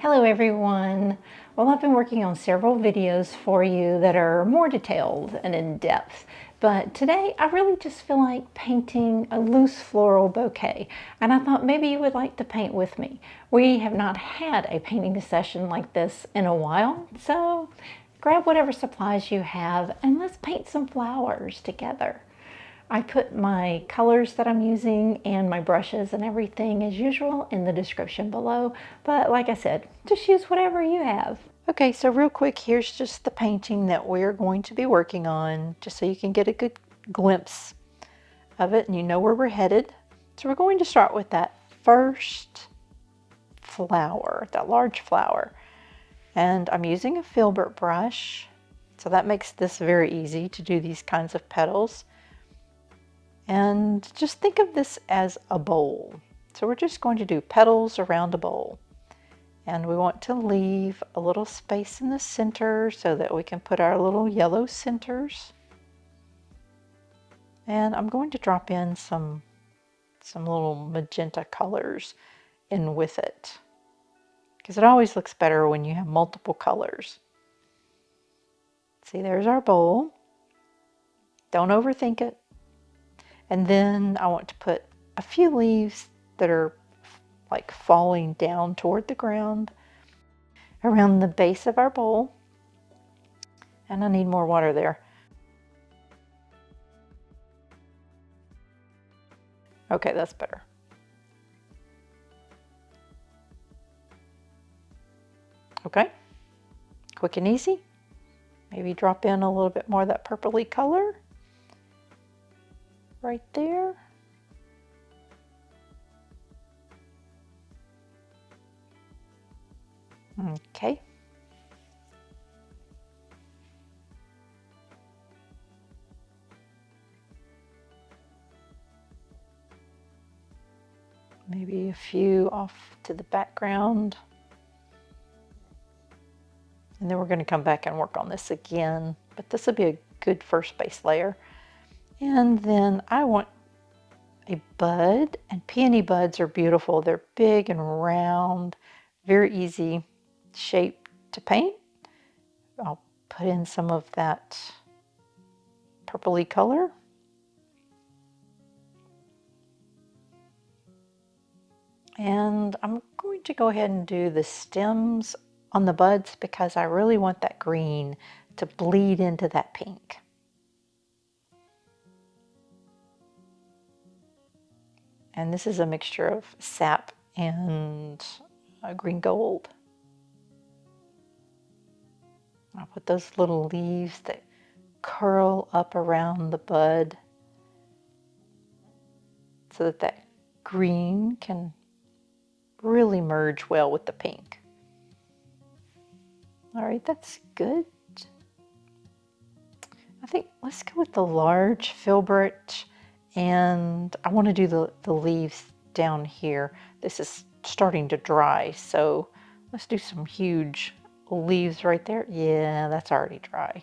Hello everyone. Well, I've been working on several videos for you that are more detailed and in depth, but today I really just feel like painting a loose floral bouquet, and I thought maybe you would like to paint with me. We have not had a painting session like this in a while, so grab whatever supplies you have and let's paint some flowers together. I put my colors that I'm using and my brushes and everything as usual in the description below, but like I said, just use whatever you have. Okay, so real quick, here's just the painting that we're going to be working on, just so you can get a good glimpse of it and you know where we're headed. So we're going to start with that first flower, that large flower. And I'm using a filbert brush, so that makes this very easy to do these kinds of petals. And just think of this as a bowl. So we're just going to do petals around a bowl. And we want to leave a little space in the center so that we can put our little yellow centers. And I'm going to drop in some little magenta colors in with it, because it always looks better when you have multiple colors. See, there's our bowl. Don't overthink it. And then I want to put a few leaves that are like falling down toward the ground around the base of our bowl. And I need more water there. Okay, that's better. Okay, quick and easy. Maybe drop in a little bit more of that purpley color right there. Okay. Maybe a few off to the background. And then we're going to come back and work on this again, but this will be a good first base layer. And then I want a bud, and peony buds are beautiful. They're big and round, very easy shape to paint. I'll put in some of that purpley color. And I'm going to go ahead and do the stems on the buds because I really want that green to bleed into that pink. And this is a mixture of sap and green gold. I'll put those little leaves that curl up around the bud so that that green can really merge well with the pink. All right, that's good. I think let's go with the large filbert, and I want to do the leaves down here. This is starting to dry, so let's do some huge leaves right there. Yeah, that's already dry.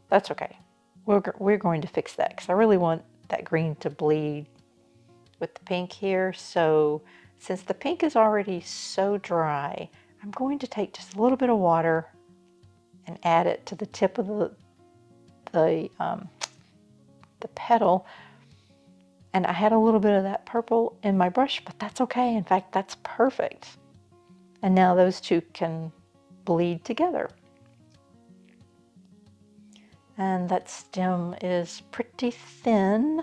That's okay. We're going to fix that because I really want that green to bleed with the pink here. So since the pink is already so dry, I'm going to take just a little bit of water and add it to the tip of the petal. And I had a little bit of that purple in my brush, but that's okay. In fact, that's perfect. And now those two can bleed together. And that stem is pretty thin.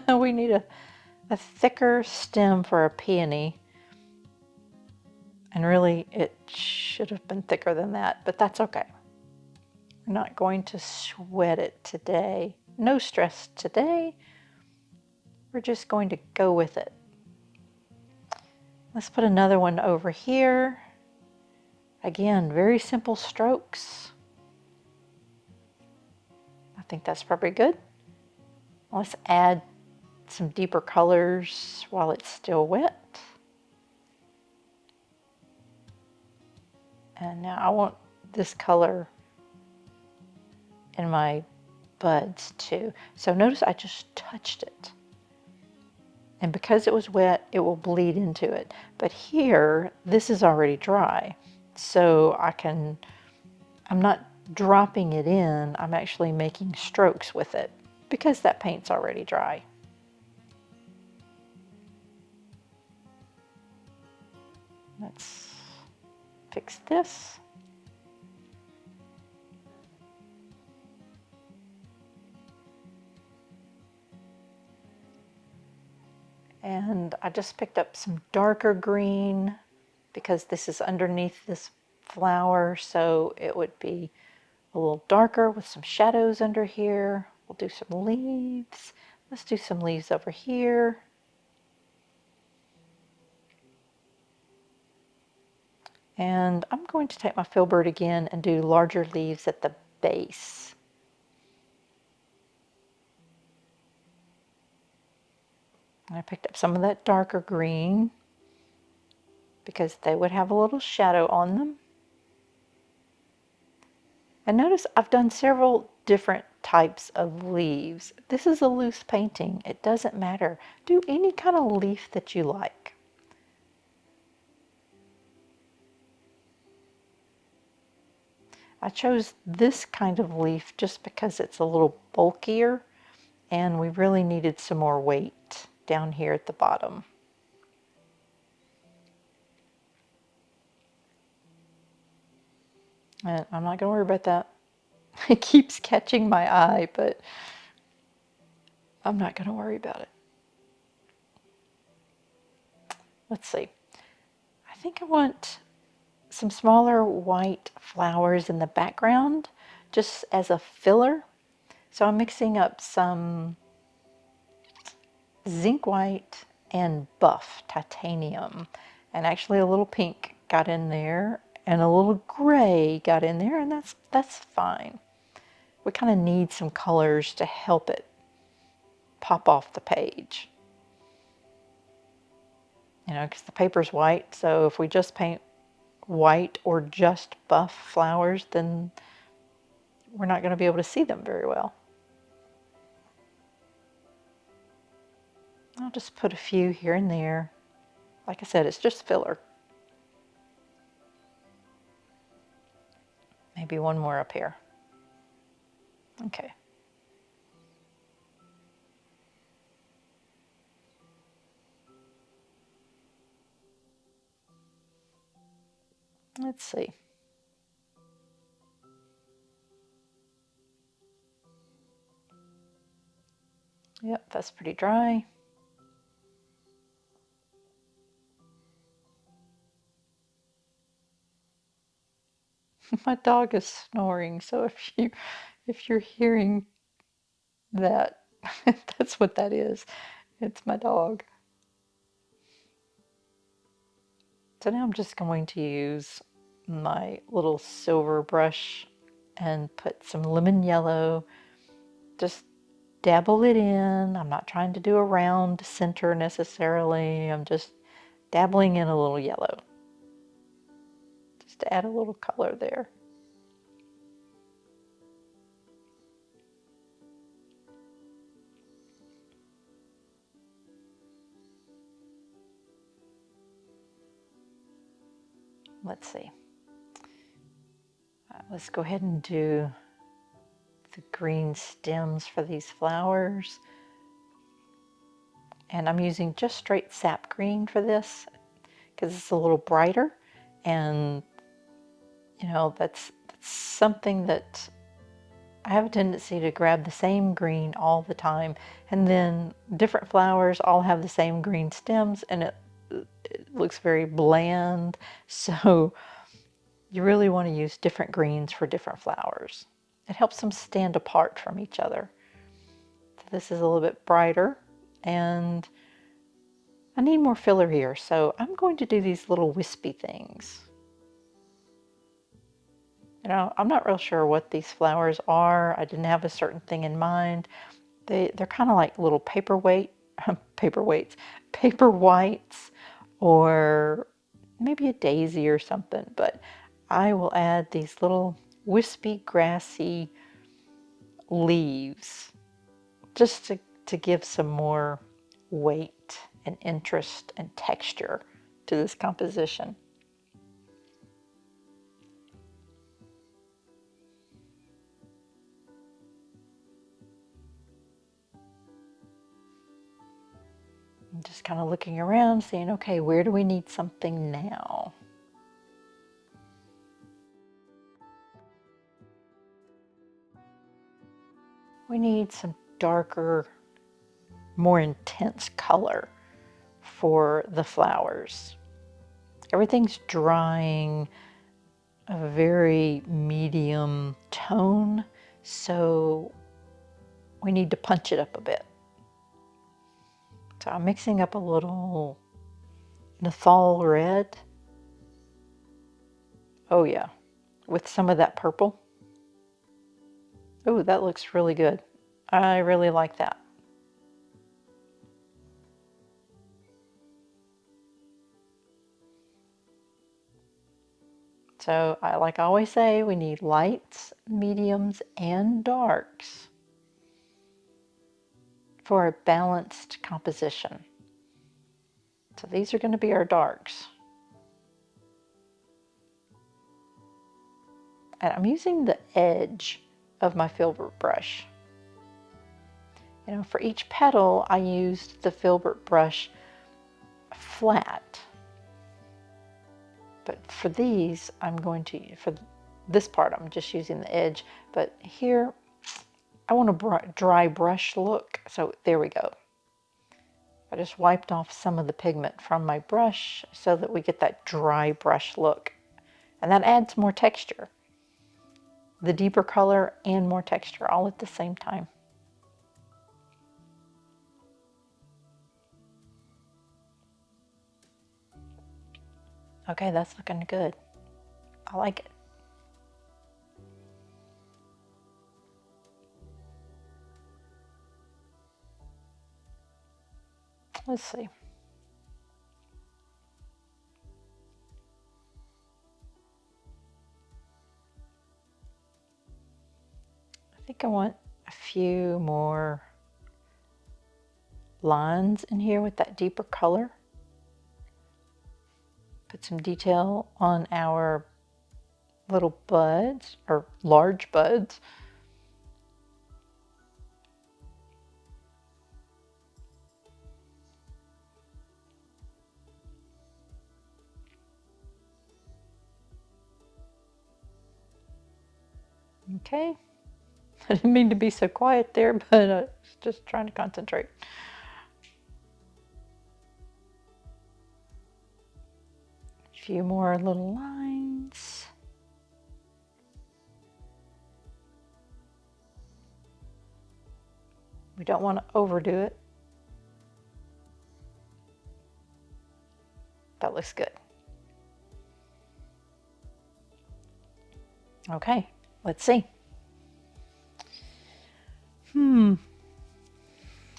We need a thicker stem for a peony. And really, it should have been thicker than that, but that's okay. We're not going to sweat it today. No stress today. We're just going to go with it. Let's put another one over here. Again, very simple strokes. I think that's probably good. Let's add some deeper colors while it's still wet. And now I want this color in my buds too. So notice I just touched it. And because it was wet, it will bleed into it. But here, this is already dry. so I'm not dropping it in, I'm actually making strokes with it because that paint's already dry. Let's fix this. And I just picked up some darker green because this is underneath this flower, so it would be a little darker with some shadows under here. We'll do some leaves. Let's do some leaves over here. And I'm going to take my filbert again and do larger leaves at the base. And I picked up some of that darker green because they would have a little shadow on them. And notice I've done several different types of leaves. This is a loose painting. It doesn't matter. Do any kind of leaf that you like. I chose this kind of leaf just because it's a little bulkier and we really needed some more weight down here at the bottom. And I'm not going to worry about that. It keeps catching my eye, but I'm not going to worry about it. Let's see. I think I want some smaller white flowers in the background just as a filler. So I'm mixing up some zinc white and buff titanium, and actually a little pink got in there and a little gray got in there, and that's fine. We kind of need some colors to help it pop off the page, you know, because the paper's white, so if we just paint white or just buff flowers, then we're not going to be able to see them very well. I'll just put a few here and there. Like I said, it's just filler. Maybe one more up here. Okay. Let's see. Yep, that's pretty dry. My dog is snoring, so if you're hearing that, that's what that is. It's my dog. So now I'm just going to use my little silver brush and put some lemon yellow. Just dabble it in. I'm not trying to do a round center necessarily. I'm just dabbling in a little yellow, just to add a little color there. Let's see. Let's go ahead and do the green stems for these flowers. And I'm using just straight sap green for this because it's a little brighter, and you know, that's something that I have a tendency to grab the same green all the time, and then different flowers all have the same green stems and it looks very bland. So you really want to use different greens for different flowers. It helps them stand apart from each other. So this is a little bit brighter, and I need more filler here, so I'm going to do these little wispy things. You know, I'm not real sure what these flowers are. I didn't have a certain thing in mind. They're kind of like little paper whites, or maybe a daisy or something. But I will add these little wispy, grassy leaves just to give some more weight and interest and texture to this composition. I'm just kind of looking around, saying, okay, where do we need something now? We need some darker, more intense color for the flowers. Everything's drying a very medium tone, so we need to punch it up a bit. So I'm mixing up a little Nathal red. Oh yeah, with some of that purple. Oh, that looks really good. I really like that. So, like I always say, we need lights, mediums, and darks for a balanced composition. So these are going to be our darks. And I'm using the edge of my filbert brush. You know, for each petal, I used the filbert brush flat. But for these, I'm going to, for this part, I'm just using the edge. But here, I want a dry brush look. So there we go. I just wiped off some of the pigment from my brush so that we get that dry brush look. And that adds more texture. The deeper color and more texture all at the same time. Okay, that's looking good. I like it. Let's see. I think I want a few more lines in here with that deeper color. Put some detail on our little buds, or large buds. Okay. I didn't mean to be so quiet there, but I was just trying to concentrate. A few more little lines. We don't want to overdo it. That looks good. Okay, let's see.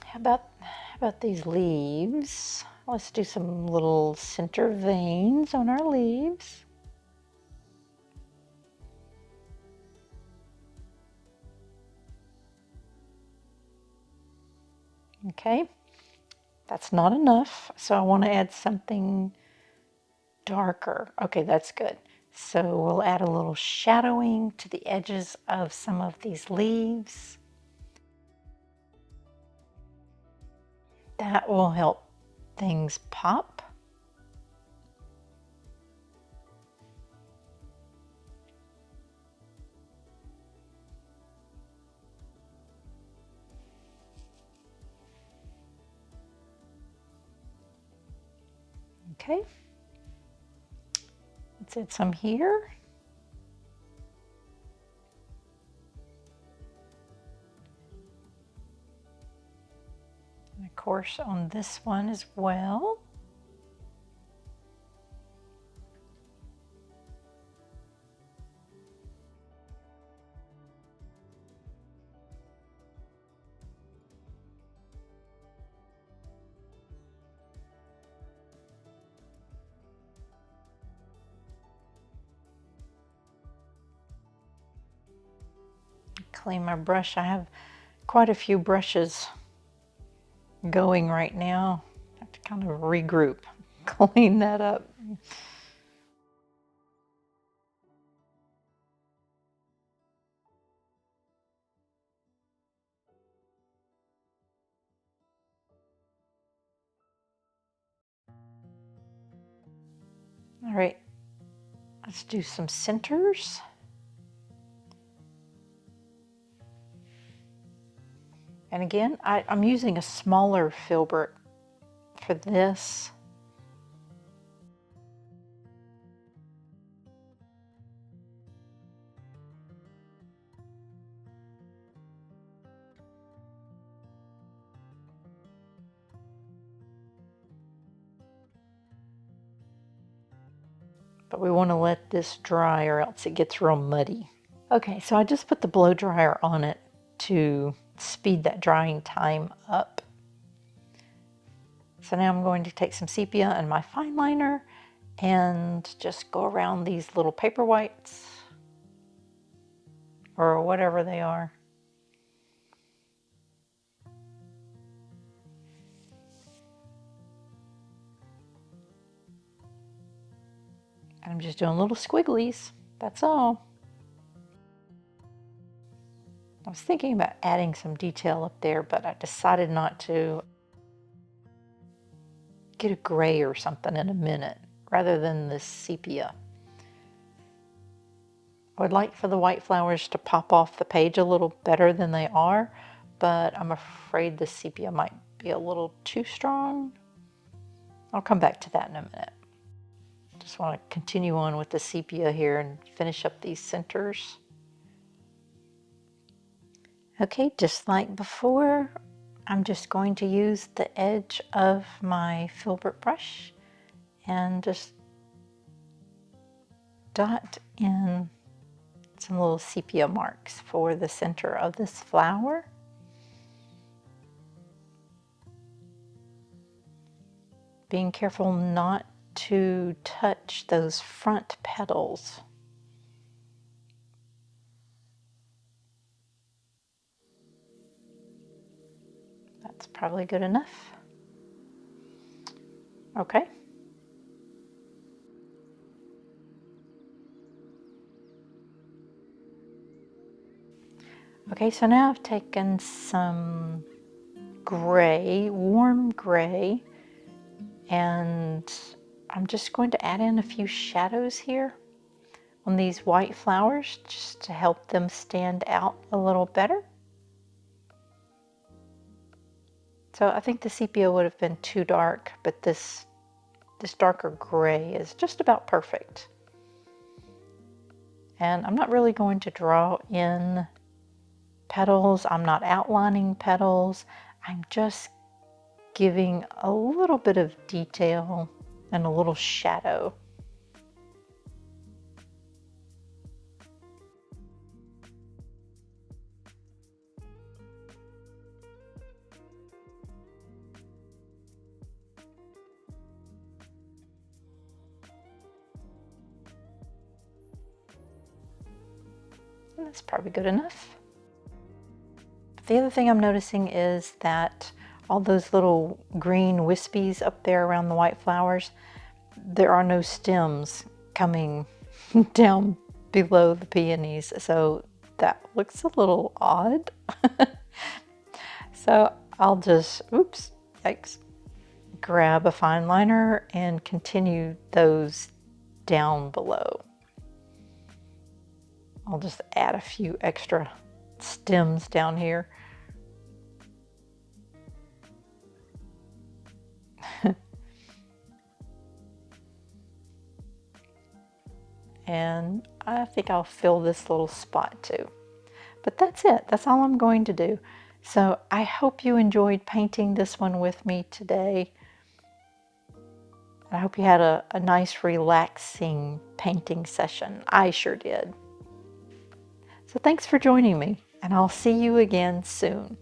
How about these leaves? Let's do some little center veins on our leaves. Okay, that's not enough, so I want to add something darker. Okay, that's good. So we'll add a little shadowing to the edges of some of these leaves. That will help things pop. Okay, let's add some here. And of course on this one as well. Clean my brush. I have quite a few brushes going right now. I have to kind of regroup, clean that up. All right, let's do some centers. And again, I'm using a smaller filbert for this. But we want to let this dry or else it gets real muddy. Okay, so I just put the blow dryer on it to speed that drying time up. So now I'm going to take some sepia and my fine liner and just go around these little paper whites or whatever they are. I'm just doing little squigglies, that's all. I was thinking about adding some detail up there, but I decided not to. Get a gray or something in a minute rather than this sepia. I would like for the white flowers to pop off the page a little better than they are, but I'm afraid the sepia might be a little too strong. I'll come back to that in a minute. Just want to continue on with the sepia here and finish up these centers. Okay, just like before, I'm just going to use the edge of my filbert brush and just dot in some little sepia marks for the center of this flower. Being careful not to touch those front petals. That's probably good enough. Okay. Okay, so now I've taken some gray, warm gray, and I'm just going to add in a few shadows here on these white flowers just to help them stand out a little better. So I think the sepia would have been too dark, but this darker gray is just about perfect. And I'm not really going to draw in petals. I'm not outlining petals. I'm just giving a little bit of detail and a little shadow. And that's probably good enough. The other thing I'm noticing is that all those little green wispies up there around the white flowers, there are no stems coming down below the peonies, so that looks a little odd. So I'll just, oops, yikes, grab a fine liner and continue those down below. I'll just add a few extra stems down here. And I think I'll fill this little spot too. But that's it. That's all I'm going to do. So I hope you enjoyed painting this one with me today. I hope you had a nice, relaxing painting session. I sure did. So thanks for joining me, and I'll see you again soon.